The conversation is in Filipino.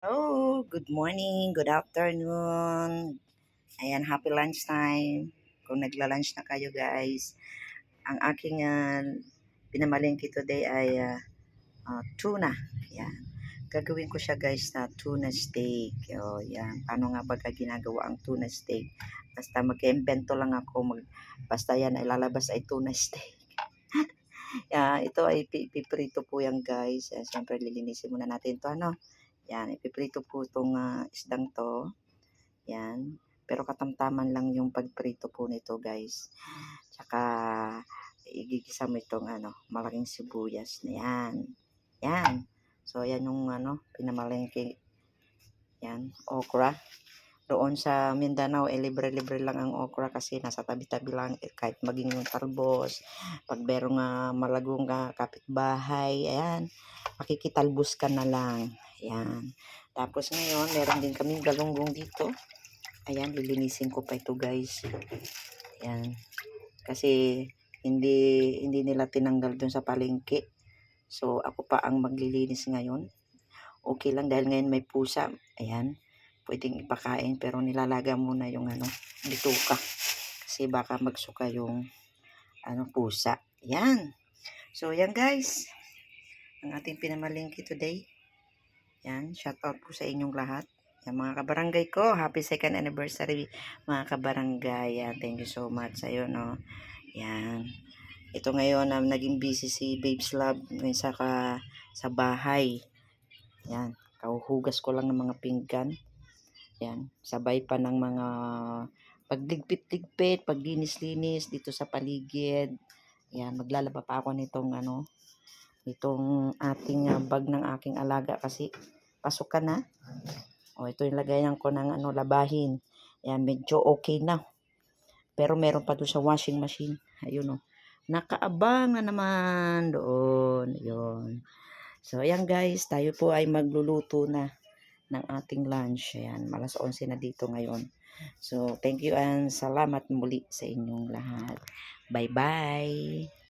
Oh, good morning, good afternoon. Ayan, happy lunchtime. Kung nagla-lunch na kayo guys. Ang aking pinamalingki today ay tuna. Yan. Gagawin ko siya guys na tuna steak. O, yan. Paano nga ba ginagawa ang tuna steak? Basta mag-invento lang ako. Basta yan, ay lalabas ay tuna steak. Ito ay piprito po yan guys. Siyempre lilinisin muna natin ito. Yan, ipiprito po itong isdang to. Yan. Pero katamtaman lang yung pagprito po nito guys. Tsaka igigisa mo itong malaking sibuyas na yan. Yan. So yan yung pinamalengke. Yan, okra. Doon sa Mindanao, libre-libre lang ang okra kasi nasa tabi-tabi lang. Kahit maging yung talbos, pag merong malagong kapitbahay, ayan, makikitalbos ka na lang. Ayan. Tapos ngayon, meron din kaming galunggong dito. Ayan, lilinisin ko pa ito guys. Ayan. Kasi hindi nila tinanggal dun sa palengke. So, ako pa ang maglilinis ngayon. Okay lang dahil ngayon may pusa. Ayan. Pwedeng ipakain pero nilalaga muna yung bituka. Kasi baka magsuka yung pusa. Ayan. So, yan guys. Ang ating pinamalingki today. Yan. Shout out po sa inyong lahat. Yan, mga kabarangay ko. Happy 2nd anniversary mga kabarangay. Yan. Thank you so much sa iyo, no. Yan. Ito ngayon, naging busy si Babes Love sa bahay. Yan. Kauhugas ko lang ng mga pinggan. Yan, sabay pa ng mga pagligpit-ligpit, paglinis-linis dito sa paligid. Yan, maglalaba pa ako nitong itong ating bag ng aking alaga kasi pasok ka na. O, ito yung lagayan ko ng labahin. Yan, medyo okay na. Pero meron pa doon sa washing machine. Ayun o. Nakaabang na naman doon. Yun. So, ayan guys, tayo po ay magluluto na ng ating lunch. Ayan, malas 11 na dito ngayon. So, thank you and salamat muli sa inyong lahat. Bye-bye!